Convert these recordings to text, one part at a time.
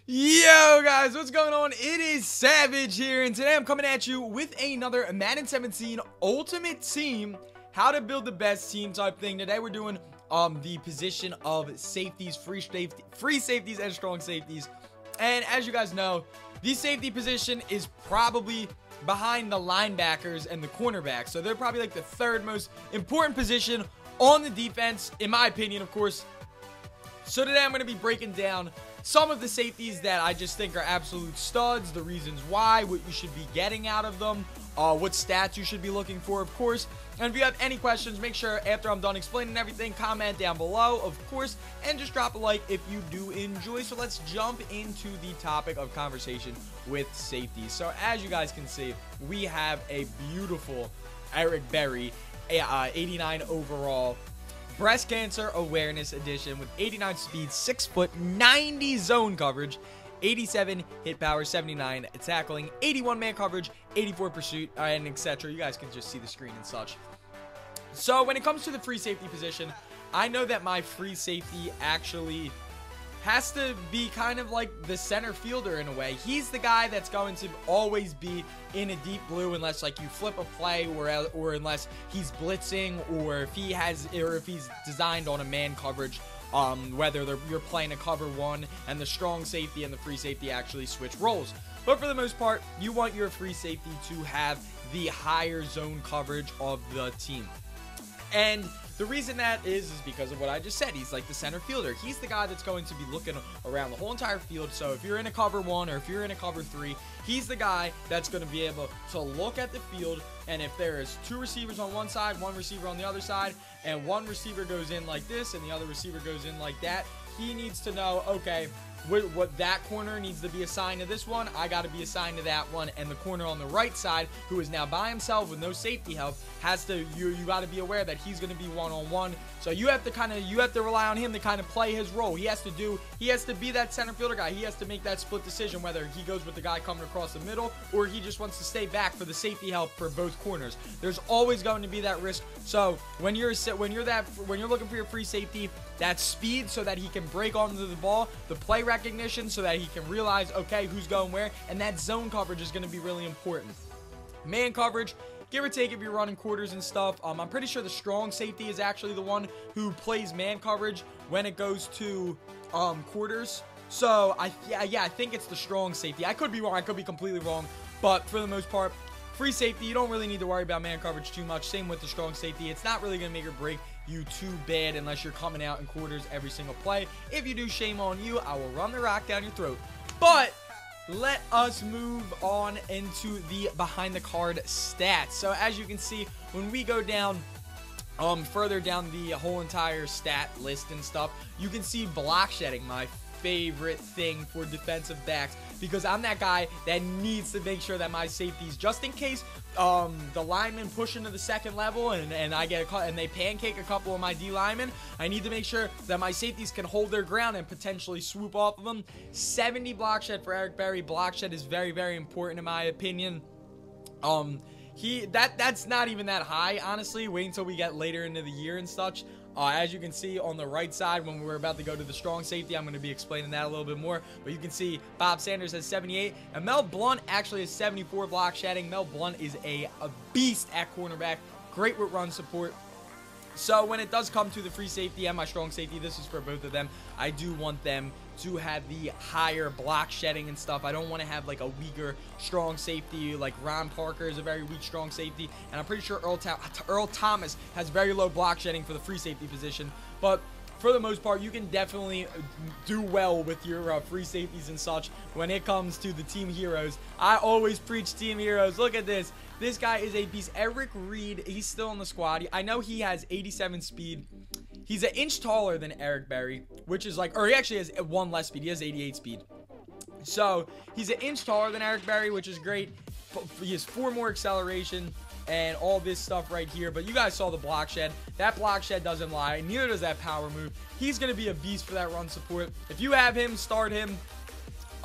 Yo guys, what's going on? It is Savage here, and today I'm coming at you with another Madden 17 Ultimate Team, how to build the best team type thing. Today we're doing the position of safeties, free safeties, and strong safeties. And as you guys know, the safety position is probably behind the linebackers and the cornerbacks, so they're probably like the third most important position on the defense, in my opinion, of course. So today I'm going to be breaking down some of the safeties that I just think are absolute studs, the reasons why, what you should be getting out of them, what stats you should be looking for, of course. And if you have any questions, make sure after I'm done explaining everything, comment down below, of course, and just drop a like if you do enjoy. So let's jump into the topic of conversation with safeties. So as you guys can see, we have a beautiful Eric Berry, 89 overall, breast cancer awareness edition with 89 speed, 6 foot, 90 zone coverage, 87 hit power, 79 tackling, 81 man coverage, 84 pursuit, and etc. You guys can just see the screen and such. So when it comes to the free safety position, I know that my free safety actually has to be kind of like the center fielder in a way. He's the guy that's going to always be in a deep blue unless like you flip a play or unless he's blitzing, or if he's designed on a man coverage, whether you're playing a cover one and the strong safety and the free safety actually switch roles. But for the most part, you want your free safety to have the higher zone coverage of the team. And the reason that is because of what I just said. He's like the center fielder. He's the guy that's going to be looking around the whole entire field. So if you're in a cover one or if you're in a cover three, he's the guy that's going to be able to look at the field. And if there is two receivers on one side, one receiver on the other side, and one receiver goes in like this and the other receiver goes in like that, he needs to know, okay, what that corner needs to be assigned to this one, I got to be assigned to that one, and the corner on the right side, who is now by himself with no safety help, has to, you got to be aware that he's going to be one-on-one. So you have to rely on him to kind of play his role. He has to be that center fielder guy. He has to make that split decision whether he goes with the guy coming across the middle or he just wants to stay back for the safety help for both corners. There's always going to be that risk. So when you're looking for your free safety, that speed so that he can break onto the ball, the play recognition so that he can realize, okay, who's going where, and that zone coverage is going to be really important. Man coverage, give or take if you're running quarters and stuff. I'm pretty sure the strong safety is actually the one who plays man coverage when it goes to quarters. So I think it's the strong safety. I could be wrong. I could be completely wrong. But for the most part, free safety, you don't really need to worry about man coverage too much. Same with the strong safety. It's not really going to make or break you too bad unless you're coming out in quarters every single play. If you do, shame on you. I will run the rock down your throat. But let us move on into the behind the card stats. So as you can see, when we go down further down the whole entire stat list and stuff, you can see block shedding, my favorite thing for defensive backs, because I'm that guy that needs to make sure that my safeties, just in case the linemen push into the second level and I get and they pancake a couple of my D linemen, I need to make sure that my safeties can hold their ground and potentially swoop off of them. 70 block shed for Eric Berry. Block shed is very, very important in my opinion. That's not even that high, honestly. Wait until we get later into the year and such. As you can see on the right side, when we're about to go to the strong safety, I'm going to be explaining that a little bit more. But you can see Bob Sanders has 78, and Mel Blount actually has 74 block shedding. Mel Blount is a beast at cornerback, great with run support. So when it does come to the free safety and my strong safety, this is for both of them. I do want them to have the higher block shedding and stuff. I don't want to have like a weaker strong safety. Like Ron Parker is a very weak strong safety, and I'm pretty sure Earl Thomas has very low block shedding for the free safety position. But for the most part, you can definitely do well with your free safeties and such when it comes to the team heroes. I always preach team heroes. Look at this. This guy is a beast. Eric Reed, he's still in the squad. I know he has 87 speed. He's an inch taller than Eric Berry, which is like, or he actually has one less speed. He has 88 speed. So he's an inch taller than Eric Berry, which is great. He has 4 more acceleration and all this stuff right here. But you guys saw the block shed. That block shed doesn't lie. Neither does that power move. He's going to be a beast for that run support. If you have him, start him.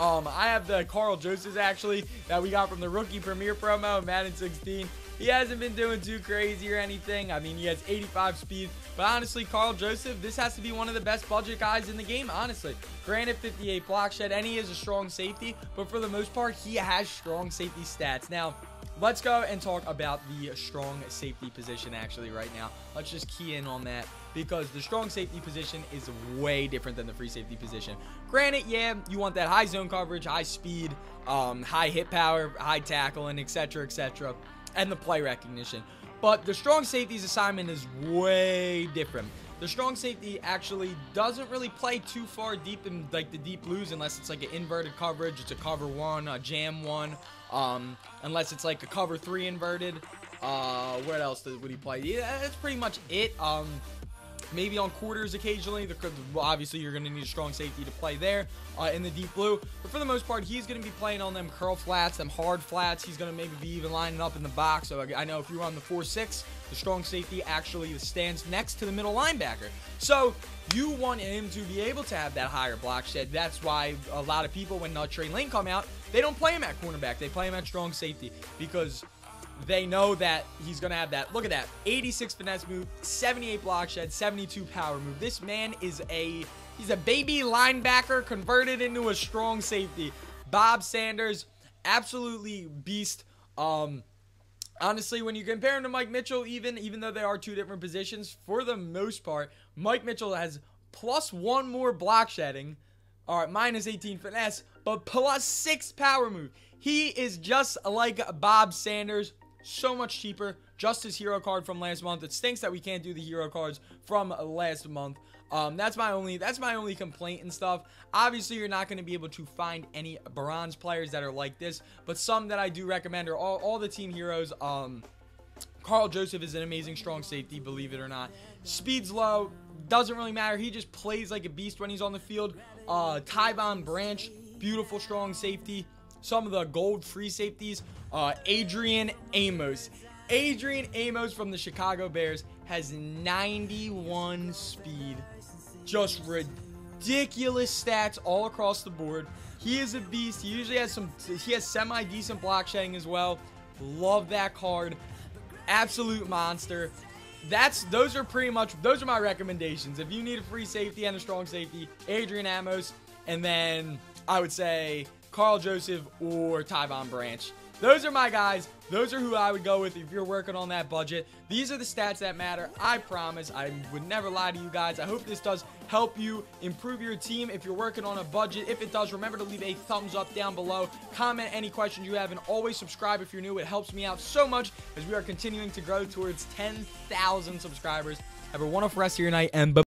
I have the Carl Josephs actually that we got from the Rookie Premier promo, Madden 16. He hasn't been doing too crazy or anything. I mean, he has 85 speed. But honestly, Karl Joseph, this has to be one of the best budget guys in the game, honestly. Granted, 58 block shed, and he is a strong safety. But for the most part, he has strong safety stats. Now, let's go and talk about the strong safety position actually right now. Let's just key in on that because the strong safety position is way different than the free safety position. Granted, yeah, you want that high zone coverage, high speed, high hit power, high tackling, etc., etc., and the play recognition. But the strong safety's assignment is way different. The strong safety actually doesn't really play too far deep in like the deep blues unless it's like an inverted coverage. It's a cover one, a jam one. Unless it's like a cover three inverted. What else would he play? Yeah, that's pretty much it. Maybe on quarters occasionally. Obviously, you're going to need a strong safety to play there in the deep blue. But for the most part, he's going to be playing on them curl flats, them hard flats. He's going to maybe be even lining up in the box. So I know if you run the 4-6, the strong safety actually stands next to the middle linebacker. So you want him to be able to have that higher block shed. That's why a lot of people, when Trey Lane come out, they don't play him at cornerback. They play him at strong safety because they know that he's going to have that. Look at that. 86 finesse move, 78 block shed, 72 power move. This man is he's a baby linebacker converted into a strong safety. Bob Sanders, absolutely beast. Honestly, when you compare him to Mike Mitchell, even though they are two different positions, for the most part, Mike Mitchell has +1 more block shedding. All right, -18 finesse, but +6 power move. He is just like Bob Sanders. So much cheaper, just his hero card from last month. It stinks that we can't do the hero cards from last month. That's my only complaint and stuff. Obviously, you're not going to be able to find any bronze players that are like this, but some that I do recommend are all the team heroes. Karl Joseph is an amazing strong safety, believe it or not. Speed's low, doesn't really matter. He just plays like a beast when he's on the field. Tyvon Branch, beautiful strong safety. Some of the gold free safeties. Adrian Amos. Adrian Amos from the Chicago Bears has 91 speed. Just ridiculous stats all across the board. He is a beast. He usually has semi-decent block shedding as well. Love that card. Absolute monster. Those are my recommendations. If you need a free safety and a strong safety, Adrian Amos, and then I would say Karl Joseph or Tyvon Branch. Those are my guys. Those are who I would go with if you're working on that budget. These are the stats that matter. I promise. I would never lie to you guys. I hope this does help you improve your team if you're working on a budget. If it does, remember to leave a thumbs up down below. Comment any questions you have, and always subscribe if you're new. It helps me out so much as we are continuing to grow towards 10,000 subscribers. Have a wonderful rest of your night, and bye.